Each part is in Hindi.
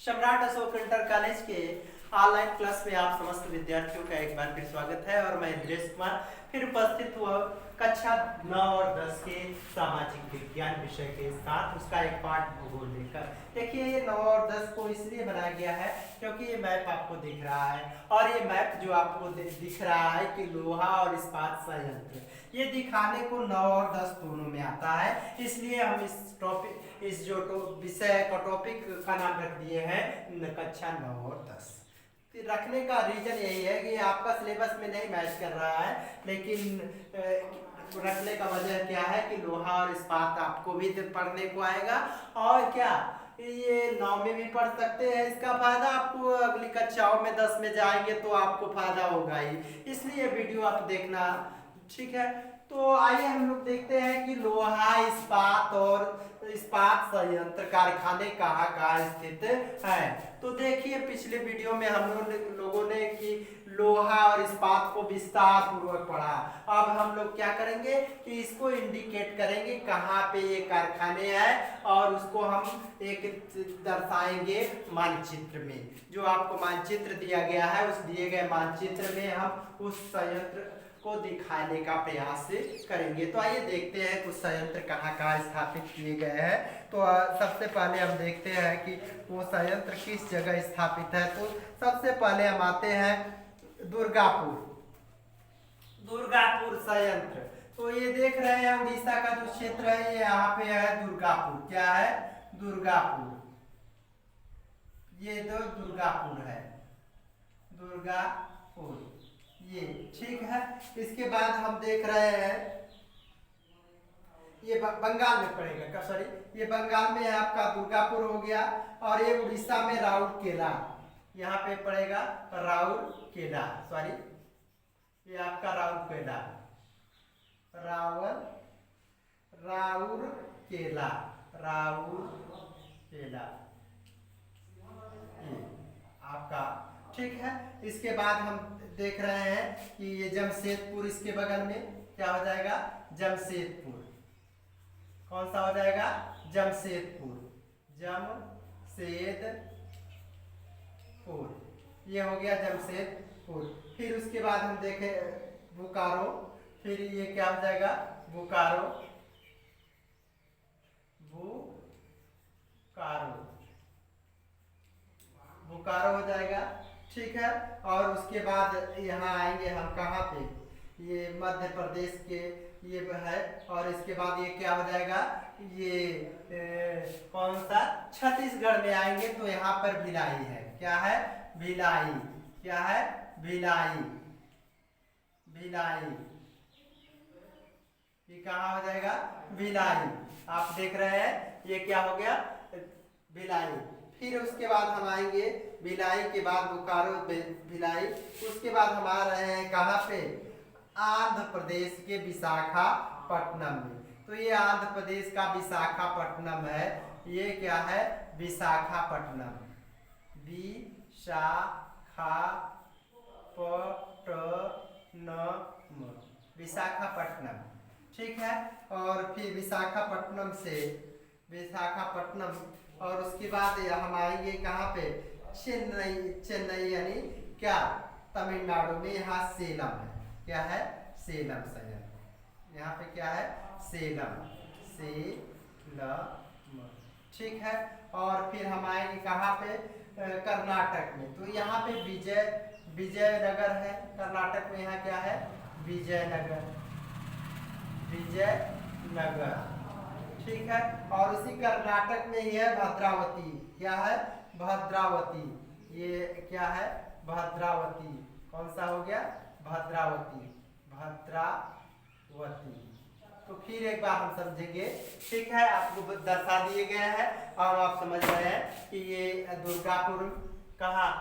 सम्राट अशोक इंटर कॉलेज के ऑनलाइन क्लास में आप समस्त विद्यार्थियों का एक बार फिर स्वागत है और मैं इंद्रेश कुमार फिर उपस्थित हुआ कक्षा 9 और 10 के सामाजिक विज्ञान विषय के साथ उसका एक पाठ भूगोल लेकर। देखिए ये 9 और 10 को इसलिए बनाया गया है क्योंकि ये मैप आपको दिख रहा है और ये मैप जो आपको दिख रहा है कि लोहा और इस्पात संयंत्र ये दिखाने को 9 और 10 दोनों में आता है। इसलिए हम इस जो विषय का टॉपिक का नाम रख दिए हैं कक्षा 9 और 10। रखने का रीजन यही है कि आपका सिलेबस में नहीं मैच कर रहा है, लेकिन रखने का वजह क्या है कि लोहा और इस्पात आपको भी पढ़ने को आएगा और क्या ये 9 में भी पढ़ सकते हैं। इसका फायदा आपको अगली कक्षाओं में 10 में जाएंगे तो आपको फायदा होगा ही, इसलिए वीडियो आप देखना, ठीक है। तो आइए हम लोग देखते हैं कि लोहा इस्पात और इस्पात संयंत्र कारखाने कहाँ कहाँ स्थित है। तो देखिए पिछले वीडियो में हम लोगों ने कि लोहा और इस्पात को विस्तार पूर्वक पढ़ा। अब हम लोग क्या करेंगे कि इसको इंडिकेट करेंगे कहाँ पे ये कारखाने हैं और उसको हम एक दर्शाएंगे मानचित्र में। जो आपको मानचित्र दिया गया है उस दिए गए मानचित्र में हम उस संयंत्र को दिखाने का प्रयास करेंगे। तो आइए देखते हैं कुछ संयंत्र कहाँ कहाँ स्थापित किए गए हैं। तो सबसे पहले हम देखते हैं कि वो संयंत्र किस जगह स्थापित है। तो सबसे पहले हम आते हैं दुर्गापुर संयंत्र। तो ये देख रहे हैं उड़ीसा का जो क्षेत्र है ये यहाँ पे है दुर्गापुर। क्या है? दुर्गापुर। ये तो दुर्गापुर है, दुर्गापुर ये, ठीक है। इसके बाद हम देख रहे हैं ये बंगाल में पड़ेगा, सॉरी ये बंगाल में आपका दुर्गापुर हो गया और ये उड़ीसा में राउरकेला, यहाँ पे पड़ेगा राउरकेला, सॉरी ये आपका राउरकेला, राउरकेला ये आपका, ठीक है। इसके बाद हम देख रहे हैं कि ये जमशेदपुर, इसके बगल में क्या हो जाएगा? जमशेदपुर। कौन सा हो जाएगा? जमशेदपुर, ये हो गया जमशेदपुर। फिर उसके बाद हम देखें बोकारो, फिर ये क्या हो जाएगा? बोकारो हो जाएगा, ठीक है। और उसके बाद यहाँ आएंगे हम कहाँ पे? ये मध्य प्रदेश के ये है और इसके बाद ये क्या हो जाएगा? ये कौन सा? छत्तीसगढ़ में आएंगे तो यहाँ पर भिलाई है। क्या है? भिलाई। क्या है? भिलाई। ये कहाँ हो जाएगा? भिलाई। आप देख रहे हैं ये क्या हो गया? भिलाई। फिर उसके बाद हम आएंगे भिलाई के बाद बोकारो, भिलाई। उसके बाद हम आ रहे हैं कहाँ पे? आंध्र प्रदेश के विशाखापट्टनम में। तो ये आंध्र प्रदेश का विशाखापट्टनम है। ये क्या है? विशाखापट्टनम, विशाखापट्टनम, ठीक है। और फिर विशाखापट्टनम और उसके बाद हम आएंगे कहाँ पे? चेन्नई यानी क्या? तमिलनाडु में। यहाँ सेलम है। क्या है? सेलम संयंत्र। यहाँ पे क्या है? सेलम, ठीक है। और फिर हम आएंगे कहाँ पे? कर्नाटक में। तो यहाँ पे विजयनगर है। कर्नाटक में यहाँ क्या है? विजयनगर, ठीक है। और उसी कर्नाटक में ही है भद्रावती। क्या है? भद्रावती। ये क्या है? भद्रावती। कौन सा हो गया? भद्रावती। तो फिर एक बार हम समझेंगे, ठीक है। आपको दर्शा दिए गए हैं और आप समझ रहे हैं कि ये दुर्गापुर कहाँ?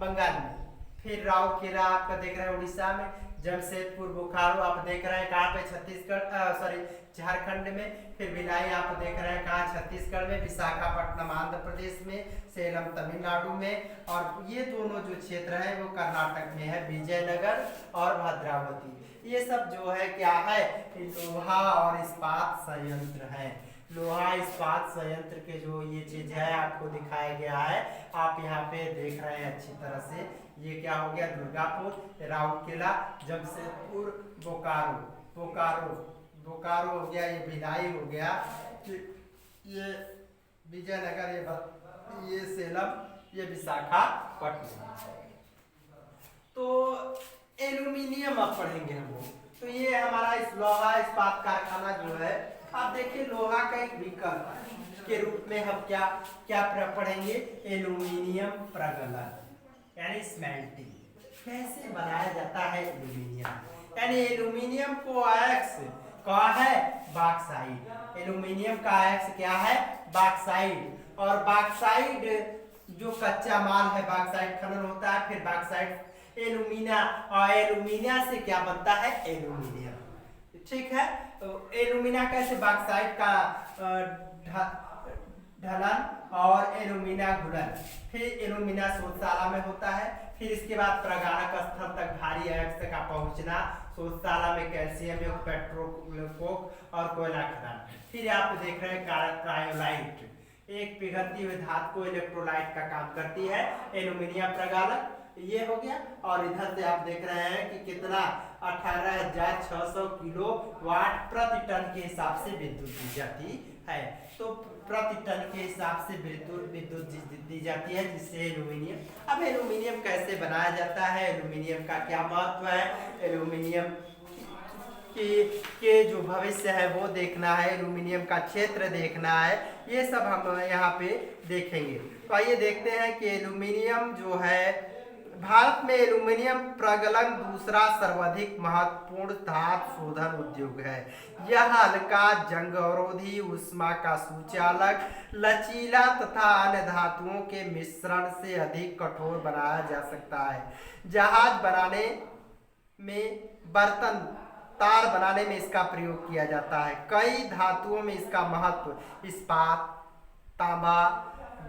बंगाल में। फिर राउरकेला आपका देख रहे हैं उड़ीसा में। जमशेदपुर, बोकारो आप देख रहे हैं कहाँ पे? छत्तीसगढ़, सॉरी झारखंड में। फिर भिलाई आप देख रहे हैं कहाँ? छत्तीसगढ़ में। विशाखापट्टनम आंध्र प्रदेश में। सेलम तमिलनाडु में। और ये दोनों जो क्षेत्र हैं वो कर्नाटक में है, विजयनगर और भद्रावती। ये सब जो है क्या है? लोहा और इस्पात संयंत्र हैं। लोहा इस्पात संयंत्र के जो ये चीज है आपको दिखाया गया है, आप यहाँ पे देख रहे हैं अच्छी तरह से। ये क्या हो गया, दुर्गापुर, राउरकेला, जमशेदपुर, बोकारो, बोकारो बोकारो हो गया, ये भिलाई हो गया, ये विजयनगर, ये सेलम, ये विशाखापट्टनम। तो एल्यूमिनियम अब पढ़ेंगे हम लोग। तो ये हमारा इस लोहा इस्पात कारखाना जो है, आप देखिए लोहा का एक विकल्प के रूप में हम क्या क्या पढ़ेंगे, एल्यूमिनियम प्रगलन यानी स्मेल्टिंग। कैसे बनाया जाता है एल्यूमिनियम, यानी एल्यूमिनियम को अयस्क क्या है, बॉक्साइट। एल्यूमिनियम का अयस्क क्या है, बॉक्साइट। और बॉक्साइट जो कच्चा माल है, बॉक्साइट खनन होता है, फिर बॉक्साइट एल्यूमिना, और एल्यूमिना से क्या बनता है, एल्यूमिनियम। ठीक है, तो एल्यूमिना कैसे, बॉक्साइट का ढलन और एल्यूमिना घुलन, फिर एल्यूमिना शोधशाला में होता है, फिर इसके बाद प्रगारक स्थल तक भारी अयस्क का पहुंचना, शोधशाला में कैल्शियम युक्त पेट्रोकोक और कोयला खदान। फिर आप देख रहे हैं क्रायोलाइट, एक पिघलती हुई धातु को इलेक्ट्रोलाइट का काम करती है, एल्यूमिनियम प्रगालक ये हो गया। और इधर से आप देख रहे हैं कि कितना 18,600 किलो वाट प्रति टन के हिसाब से विद्युत दी जाती है। तो प्रति टन के हिसाब से विद्युत दी जाती है, जिससे एल्यूमिनियम। अब एल्यूमिनियम कैसे बनाया जाता है, एल्यूमिनियम का क्या महत्व है, एल्यूमिनियम के जो भविष्य है वो देखना है, एल्यूमिनियम का क्षेत्र देखना है, ये सब हम यहाँ पे देखेंगे। तो आइए देखते हैं कि एल्यूमिनियम जो है, भारत में एल्यूमिनियम प्रगलन दूसरा सर्वाधिक महत्वपूर्ण धातु शोधन उद्योग है। यह हल्का, जंग अवरोधी, ऊष्मा का सुचालक, लचीला तथा अन्य धातुओं के मिश्रण से अधिक कठोर बनाया जा सकता है। जहाज बनाने में, बर्तन, तार बनाने में इसका प्रयोग किया जाता है। कई धातुओं में इसका महत्व इस्पात, तांबा,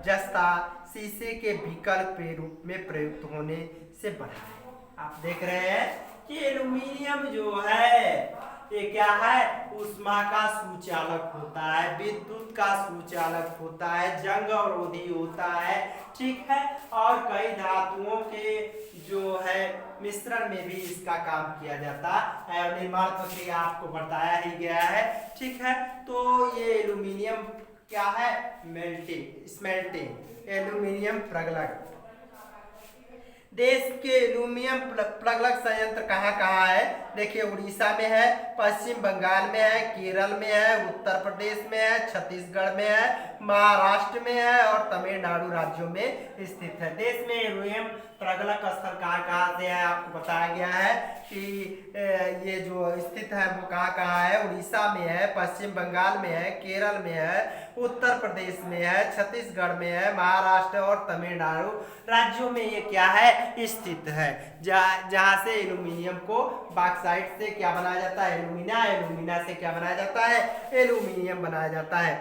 जस्ता, शीशे के विकल्प के रूप में प्रयुक्त होने से बढ़ा है। आप देख रहे हैं कि एल्यूमिनियम जो है ये क्या है, ऊष्मा का सुचालक होता है, विद्युत का सुचालक होता है, जंग अवरोधी होता है, ठीक है, और कई धातुओं के जो है मिश्रण में भी इसका काम किया जाता है। निर्माण प्रक्रिया आपको बताया ही गया है, ठीक है। तो ये एल्यूमिनियम क्या है, स्मेल्टिंग एल्यूमिनियम प्रगलक। देश के एल्यूमिनियम प्रगलक संयंत्र कहाँ कहाँ है, देखिए उड़ीसा में है, पश्चिम बंगाल में है, केरल में है, उत्तर प्रदेश में है, छत्तीसगढ़ में है, महाराष्ट्र में है और तमिलनाडु राज्यों में स्थित है। देश में एल्यूमिनियम प्रगलक स्थल कहाँ से है, आपको बताया गया है कि ये जो स्थित है वो कहाँ है, उड़ीसा में है, पश्चिम बंगाल में है, केरल में है, उत्तर प्रदेश में है, छत्तीसगढ़ में है, महाराष्ट्र और तमिलनाडु राज्यों में ये क्या है, स्थित है। जहाँ से एल्यूमिनियम को बॉक्साइट से क्या बनाया जाता है, एल्यूमिना, एल्यूमिना से क्या बनाया जाता है, एल्यूमिनियम बनाया जाता है।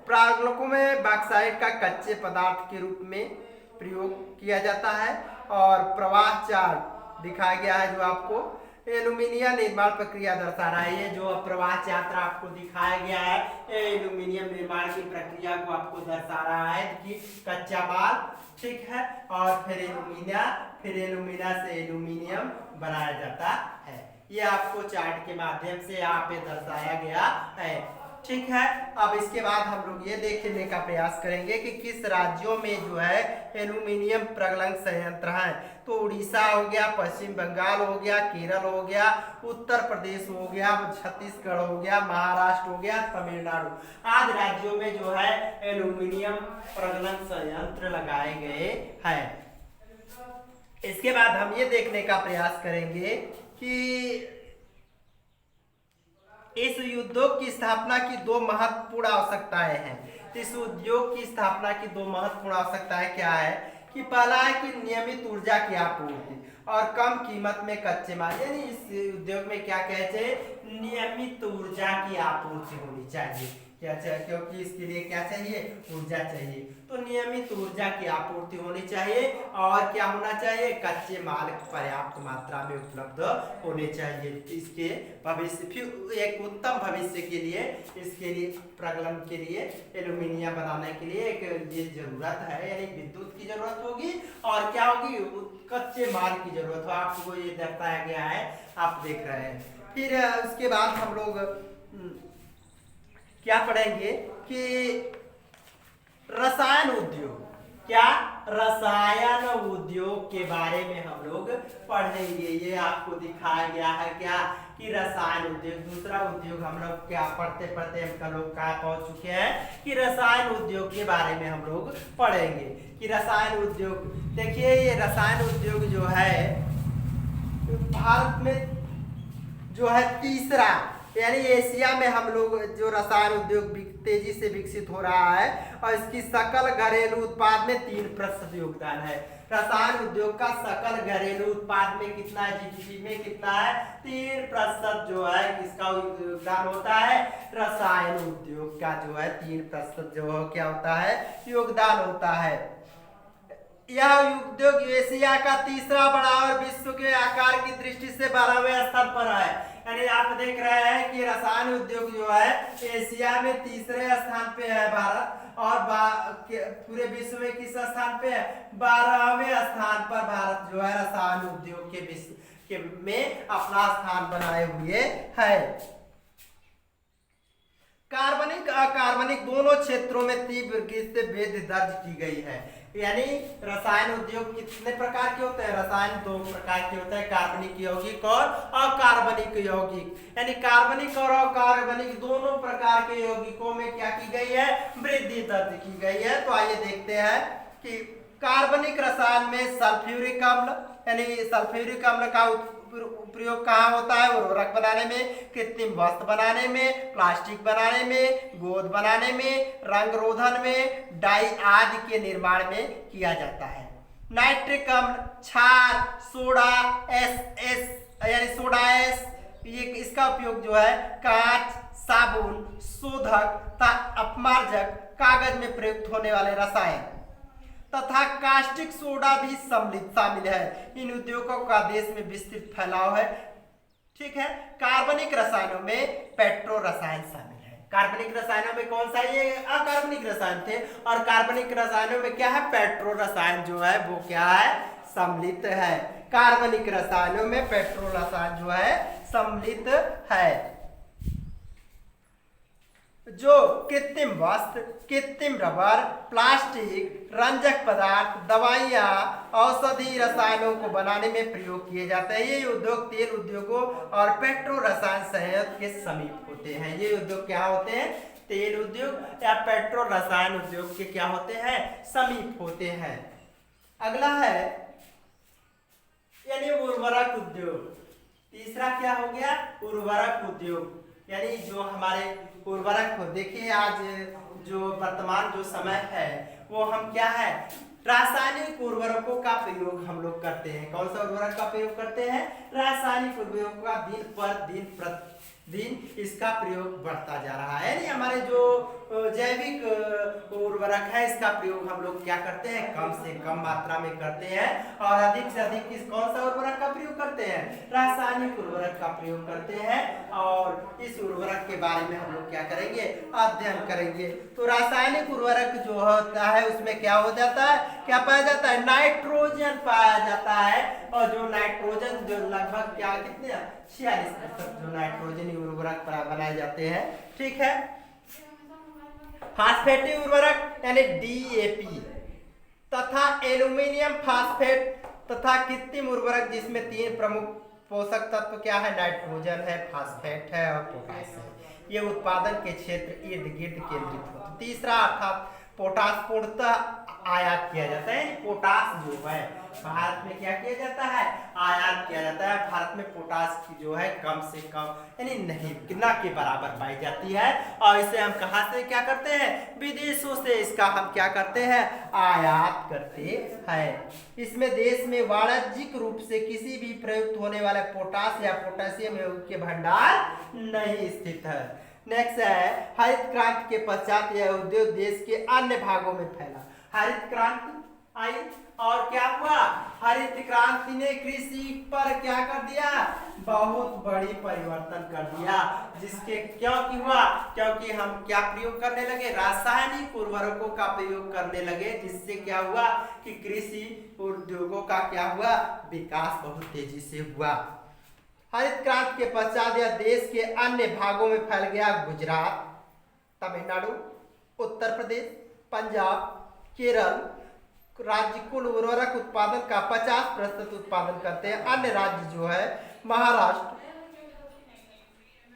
प्रगलकों में बॉक्साइट का कच्चे पदार्थ के रूप में प्रयोग किया जाता है। और प्रवाह चार्ट दिखाया गया है जो आपको एल्यूमिनियम निर्माण प्रक्रिया दर्शा रहा है। ये जो प्रवाह चार्ट आपको दिखाया गया है, एल्यूमिनियम निर्माण की प्रक्रिया को आपको दर्शा रहा है कि कच्चा माल, ठीक है, और फिर एल्यूमिना से एल्यूमिनियम बनाया जाता है। ये आपको चार्ट के माध्यम से यहाँ पे दर्शाया गया है, ठीक है। अब इसके बाद हम लोग ये देखने का प्रयास करेंगे कि किस राज्यों में जो है एल्यूमिनियम प्रगलन संयंत्र हैं। तो उड़ीसा हो गया, पश्चिम बंगाल हो गया, केरल हो गया, उत्तर प्रदेश हो गया, छत्तीसगढ़ हो गया, महाराष्ट्र हो गया, तमिलनाडु आदि राज्यों में जो है एल्यूमिनियम प्रगलन संयंत्र लगाए गए हैं। इसके बाद हम ये देखने का प्रयास करेंगे कि इस उद्योग की स्थापना की दो महत्वपूर्ण आवश्यकताएं हैं। इस उद्योग की स्थापना की दो महत्वपूर्ण आवश्यकताएं क्या है कि पहला है कि नियमित ऊर्जा की आपूर्ति और कम कीमत में कच्चे माल, यानी इस उद्योग में क्या कहते हैं, नियमित ऊर्जा की आपूर्ति होनी चाहिए। क्या चाहिए, क्योंकि इसके लिए क्या चाहिए, ऊर्जा चाहिए। तो नियमित ऊर्जा की आपूर्ति होनी चाहिए और क्या होना चाहिए, कच्चे माल पर्याप्त मात्रा में उपलब्ध होने चाहिए। इसके भविष्य, फिर एक उत्तम भविष्य के लिए, इसके लिए प्रगलन के लिए, एल्यूमिनियम बनाने के लिए एक ये जरूरत है, यानी विद्युत की जरूरत होगी और क्या होगी, कच्चे माल की जरूरत हो। आपको ये दर्शाया गया है, आप देख रहे हैं। फिर उसके बाद हम लोग क्या पढ़ेंगे कि रसायन उद्योग, क्या रसायन उद्योग के बारे में हम लोग पढ़ेंगे। ये आपको दिखाया गया है क्या, कि रसायन उद्योग, दूसरा उद्योग हम लोग क्या पढ़ते पढ़ते हम लोग कहाँ पहुंच चुके हैं, कि रसायन उद्योग के बारे में हम लोग पढ़ेंगे। कि रसायन उद्योग, देखिए ये रसायन उद्योग जो है भारत में जो है तीसरा, यानी एशिया में हम लोग जो रसायन उद्योग तेजी से विकसित हो रहा है और इसकी सकल घरेलू उत्पाद में 3% योगदान है। रसायन उद्योग का सकल घरेलू उत्पाद में कितना है, जीडीपी में कितना है, 3% जो है इसका योगदान होता है। रसायन उद्योग का जो है 3% जो क्या होता है, योगदान होता है। यह उद्योग एशिया का तीसरा बड़ा और विश्व के आकार की दृष्टि से 12वें स्थान पर है। यानी आप देख रहे हैं कि रसायन उद्योग जो है एशिया में तीसरे स्थान पे है भारत, और पूरे विश्व में किस स्थान पे है, 12वें स्थान पर भारत जो है रसायन उद्योग के विश्व के में अपना स्थान बनाए हुए है। कार्बनिक अकार्बनिक दोनों क्षेत्रों में तीव्र वृद्धि से वृद्धि दर्ज की गई है। यानी रसायन उद्योग कितने प्रकार के होते हैं, रसायन 2 प्रकार के होते हैं, कार्बनिक यौगिक और अकार्बनिक यौगिक। यानी कार्बनिक और अकार्बनिक दोनों प्रकार के यौगिकों में क्या की गई है, वृद्धि दर्ज की गई है। तो आइए देखते हैं कि कार्बनिक रसायन में सल्फ्यूरिक अम्ल, यानी सल्फ्यूरिक अम्ल का प्रयोग कहाँ होता है, उर्वरक बनाने में, कृत्रिम वस्त्र बनाने में, प्लास्टिक बनाने में, गोंद बनाने में, रंग रोधन में, डाई आदि के निर्माण में किया जाता है। नाइट्रिक अम्ल, क्षार, सोडा एस यानी सोडा एस, ये इसका उपयोग जो है कांच, साबुन, शोधक तथा अपमार्जक, कागज में प्रयुक्त होने वाले रसायन तथा कास्टिक सोडा भी सम्मिलित शामिल है। इन उद्योगों का देश में विस्तृत फैलाव है। ठीक है। कार्बनिक रसायनों में पेट्रो रसायन शामिल है। कार्बनिक रसायनों में कौन सा, ये अकार्बनिक रसायन थे, और कार्बनिक रसायनों में क्या है, पेट्रो रसायन जो है वो क्या है, सम्मिलित है। कार्बनिक रसायनों में पेट्रो रसायन जो है सम्मिलित है। जो कृत्रिम वस्त्र, कृत्रिम रबर, प्लास्टिक, रंजक पदार्थ, दवाइयाँ, औषधि रसायनों को बनाने में प्रयोग किए जाते हैं। ये उद्योग तेल उद्योगों और पेट्रो रसायन संयंत्र के समीप होते हैं। ये उद्योग क्या होते हैं, तेल उद्योग या पेट्रो रसायन उद्योग के क्या होते हैं, समीप होते हैं। अगला है यानी उर्वरक उद्योग। तीसरा क्या हो गया, उर्वरक उद्योग। यानी जो हमारे उर्वरक को देखिए, आज जो वर्तमान जो समय है वो हम क्या है, रासायनिक उर्वरकों का प्रयोग हम लोग करते हैं। कौन सा उर्वरक का प्रयोग करते हैं, रासायनिक उर्वरकों का दिन पर दिन इसका प्रयोग बढ़ता जा रहा है। यानी हमारे जो जैविक उर्वरक है इसका प्रयोग हम लोग क्या करते हैं, कम से कम मात्रा में करते हैं, और अधिक से अधिक किस कौन सा उर्वरक का प्रयोग करते हैं, रासायनिक उर्वरक का प्रयोग करते हैं। और इस उर्वरक के बारे में हम लोग क्या करेंगे, अध्ययन करेंगे। तो रासायनिक उर्वरक जो होता है उसमें क्या हो जाता है, क्या पाया जाता है, नाइट्रोजन पाया जाता है। और जो नाइट्रोजन जो लगभग क्या कितने 46% जो नाइट्रोजन उर्वरक बनाए जाते हैं। ठीक है। फास्फेटिक उर्वरक यानी डीएपी तथा एल्यूमिनियम फास्फेट तथा कृत्रिम उर्वरक, जिसमें 3 प्रमुख पोषक तत्व क्या है, नाइट्रोजन है, फास्फेट है और पोटास है। ये उत्पादन के क्षेत्र इर्द गिर्द केंद्रित होते हैं। तीसरा अर्थात पोटास पूर्णतः आयात किया जाता है। पोटास जो है भारत में क्या किया जाता है, आयात किया जाता है। भारत में पोटास की जो है कम से कम यानी नहीं ना के बराबर पाई जाती है, और इसे हम कहाँ से क्या करते हैं, विदेशों से इसका हम क्या करते हैं, आयात करते हैं। इसमें देश में वाणिज्यिक रूप से किसी भी प्रयुक्त होने वाले पोटास या पोटेशियम के भंडार नहीं स्थित है। नेक्स्ट है हरित क्रांति के पश्चात यह उद्योग देश के अन्य भागों में फैला। हरित क्रांति आई और क्या हुआ, हरित क्रांति ने कृषि पर क्या कर दिया, बहुत बड़ी परिवर्तन कर दिया। जिसके क्योंकि हुआ, क्योंकि हम क्या प्रयोग करने लगे, रासायनिक उर्वरकों का प्रयोग करने लगे, जिससे क्या हुआ कि कृषि उद्योगों का क्या हुआ, विकास बहुत तेजी से हुआ। हरित क्रांति के पश्चात यह देश के अन्य भागों में फैल गया। गुजरात, तमिलनाडु, उत्तर प्रदेश, पंजाब, केरल राज्य कुल उर्वरक उत्पादन का 50% उत्पादन करते हैं। अन्य राज्य जो है महाराष्ट्र,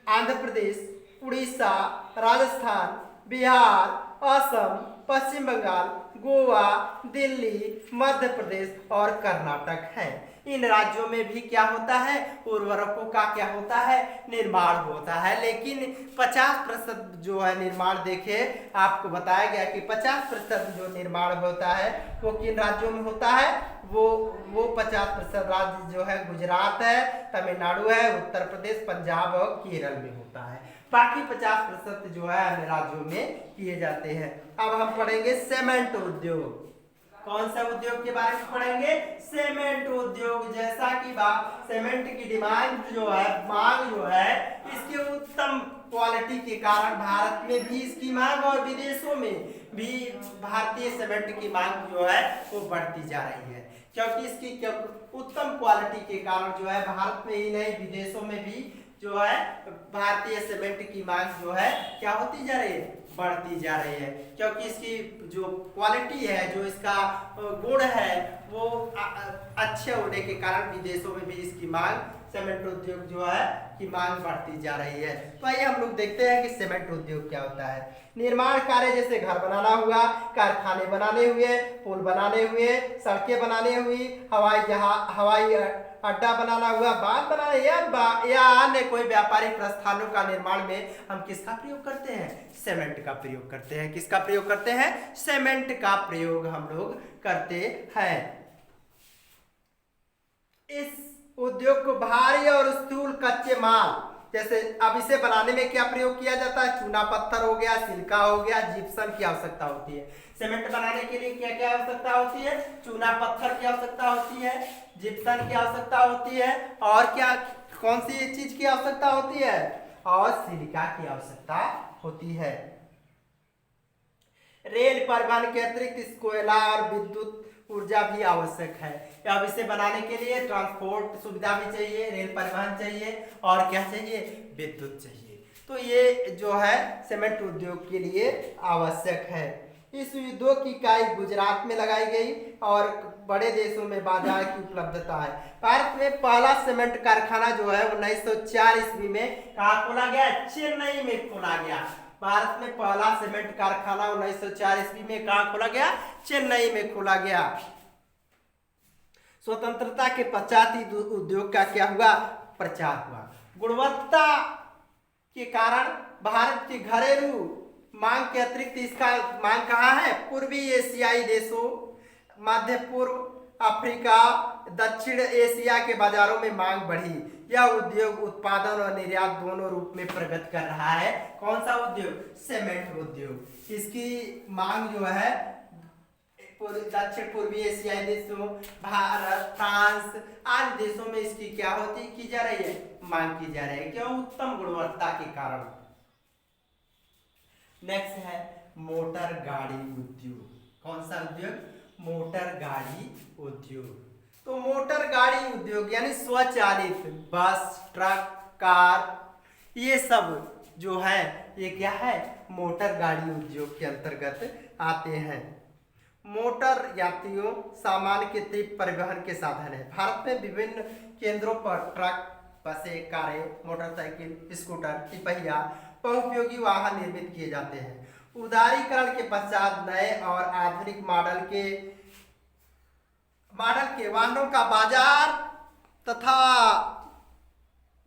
आंध्र प्रदेश, उड़ीसा, राजस्थान, बिहार, असम, पश्चिम बंगाल, गोवा, दिल्ली, मध्य प्रदेश और कर्नाटक है। इन राज्यों में भी क्या होता है, उर्वरकों का क्या होता है, निर्माण होता है। लेकिन 50% जो है निर्माण, देखे आपको बताया गया कि 50% जो निर्माण होता है वो किन राज्यों में होता है, वो 50% राज्य जो है गुजरात है, तमिलनाडु है, उत्तर प्रदेश, पंजाब और केरल में होता है। बाकी 50% जो है अन्य राज्यों में किए जाते हैं। अब हम पढ़ेंगे सीमेंट उद्योग। कौन सा उद्योग के बारे में पढ़ेंगे, सीमेंट उद्योग। जैसा कि सीमेंट की डिमांड जो है, मांग जो है, इसके उत्तम क्वालिटी के कारण भारत में भी इसकी मांग और विदेशों में भी भारतीय सीमेंट की मांग जो है वो बढ़ती जा रही है। क्योंकि इसकी उत्तम क्वालिटी के कारण जो है भारत में ही नहीं विदेशों में भी जो है भारतीय सीमेंट की मांग जो है क्या होती जा रही है, बढ़ती जा रही है। क्योंकि इसकी जो क्वालिटी है, जो इसका गुण है, वो अच्छे होने के कारण विदेशों में भी इसकी मांग, सीमेंट उद्योग जो है की मांग बढ़ती जा रही है। तो आइए हम लोग देखते हैं कि सीमेंट उद्योग क्या होता है। निर्माण कार्य जैसे घर बनाना हुआ, कारखाने बनाने हुए, पुल बनाने हुए, सड़कें बनाने हुई, हवाई अड्डा बनाना हुआ, बांध बनाने या अन्य कोई व्यापारिक प्रस्थानों का निर्माण में हम किसका प्रयोग करते हैं, सीमेंट का प्रयोग करते हैं। किसका प्रयोग करते हैं, सीमेंट का प्रयोग हम लोग करते हैं। इस उद्योग को भारी और स्थूल कच्चे माल, जैसे अब इसे बनाने में क्या प्रयोग किया जाता है, चूना पत्थर हो गया, सिलिका हो गया, जिप्सम की आवश्यकता होती है। सीमेंट बनाने के लिए क्या क्या आवश्यकता होती है, चूना पत्थर की आवश्यकता होती है, जिप्सम की आवश्यकता होती है, और क्या, कौन सी चीज की आवश्यकता होती है, और सिलिका की आवश्यकता होती है। रेल परिवहन के अतिरिक्त कोयला और विद्युत ऊर्जा भी आवश्यक है। अब इसे बनाने के लिए ट्रांसपोर्ट सुविधा भी चाहिए, रेल परिवहन चाहिए, और क्या चाहिए, विद्युत चाहिए। तो ये जो है सीमेंट उद्योग के लिए आवश्यक है। इस उद्योग की इकाई गुजरात में लगाई गई और बड़े देशों में बाजार की उपलब्धता है। भारत में पहला सीमेंट कारखाना जो है 1904 ईस्वी में कहाँ खोला गया, चेन्नई में खोला गया। भारत में पहला सीमेंट कारखाना 1904 ईस्वी में कहाँ खोला गया, चेन्नई में खोला गया। स्वतंत्रता के पश्चात ही उद्योग का क्या हुआ, प्रचार हुआ। गुणवत्ता के कारण भारत के घरेलू मांग के अतिरिक्त इसका मांग कहाँ है, पूर्वी एशियाई देशों, मध्य पूर्व, अफ्रीका, दक्षिण एशिया के बाजारों में मांग बढ़ी। यह उद्योग उत्पादन और निर्यात दोनों रूप में प्रगति कर रहा है। कौन सा उद्योग, सीमेंट उद्योग। इसकी मांग जो है दक्षिण पूर्वी एशियाई देशों, भारत, फ्रांस आदि देशों में इसकी क्या होती की जा रही है, मांग की जा रही है। क्यों, उत्तम गुणवत्ता के कारण। नेक्स्ट है मोटर गाड़ी उद्योग। कौन सा उद्योग, मोटर गाड़ी उद्योग। तो मोटर गाड़ी उद्योग यानी स्वचालित बस, ट्रक, कार, ये सब जो है ये क्या है, मोटर गाड़ी उद्योग के अंतर्गत आते हैं। मोटर यात्रियों सामान के तीव्र परिवहन के साधन है। भारत में विभिन्न केंद्रों पर ट्रक, बसें, कारें, मोटरसाइकिल, स्कूटर, तिपहिया, बहुउपयोगी वाहन निर्मित किए जाते हैं। उदारीकरण के पश्चात नए और आधुनिक मॉडल के वाहनों का बाजार तथा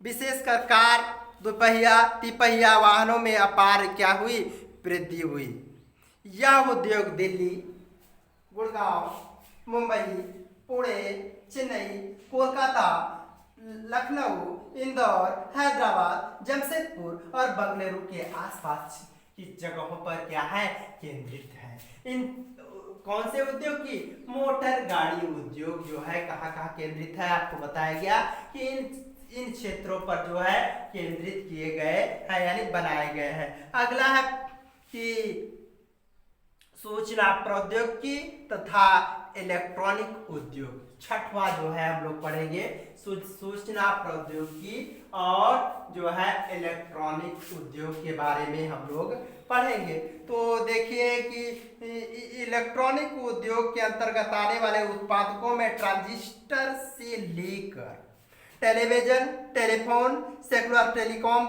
विशेषकर कार, दुपहिया, तिपहिया वाहनों में अपार क्या हुई, वृद्धि हुई। यह उद्योग दिल्ली, गुड़गांव, मुंबई, पुणे, चेन्नई, कोलकाता, लखनऊ, इंदौर, हैदराबाद, जमशेदपुर और बेंगलुरु के आसपास की जगहों पर क्या है, केंद्रित है। इन कौन से उद्योग की, मोटर गाड़ी उद्योग जो है कहाँ कहाँ केंद्रित है, आपको बताया गया कि इन क्षेत्रों पर जो है केंद्रित किए गए हैं यानी बनाए गए हैं। अगला है कि सूचना प्रौद्योगिकी तथा इलेक्ट्रॉनिक उद्योग। छठवां जो है हम लोग पढ़ेंगे सूचना प्रौद्योगिकी और जो है इलेक्ट्रॉनिक उद्योग के बारे में हम लोग पढ़ेंगे। तो देखिए कि इलेक्ट्रॉनिक उद्योग के अंतर्गत आने वाले उत्पादकों में ट्रांजिस्टर से लेकर television, telephone, cellular telecom,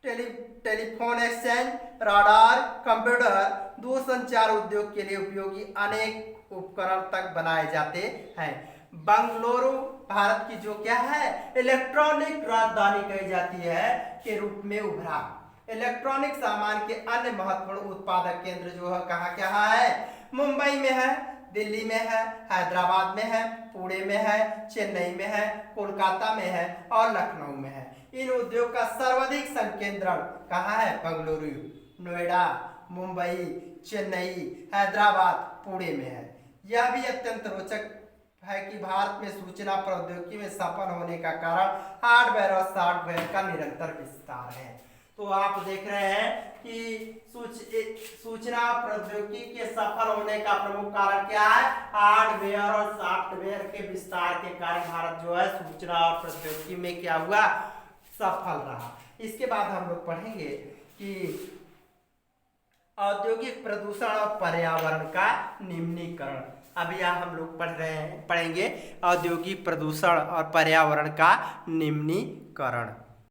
telephone exchange, radar, computer, दूरसंचार उद्योग के लिए उपयोगी अनेक उपकरण तक बनाए जाते हैं। बेंगलुरु भारत की जो क्या है इलेक्ट्रॉनिक राजधानी कही जाती है के रूप में उभरा। इलेक्ट्रॉनिक सामान के अन्य महत्वपूर्ण उत्पादक केंद्र जो है कहाँ है, मुंबई में है, दिल्ली में है, हैदराबाद में है, पुणे में है, चेन्नई में है, कोलकाता में है और लखनऊ में है। इन उद्योग का सर्वाधिक संकेंद्रण कहाँ है, बेंगलुरु, नोएडा, मुंबई, चेन्नई, हैदराबाद, पुणे में है। यह भी अत्यंत रोचक है कि भारत में सूचना प्रौद्योगिकी में सफल होने का कारण हार्डवेयर और सॉफ्टवेयर का निरंतर विस्तार है। तो आप देख रहे हैं कि सूचना प्रौद्योगिकी के सफल होने का प्रमुख कारण क्या है, हार्डवेयर और सॉफ्टवेयर के विस्तार के कारण भारत जो है सूचना और प्रौद्योगिकी में क्या हुआ, सफल रहा। इसके बाद हम लोग पढ़ेंगे कि औद्योगिक प्रदूषण और पर्यावरण का निम्नीकरण। अभी यहाँ हम लोग पढ़ेंगे औद्योगिक प्रदूषण और पर्यावरण का निम्नीकरण।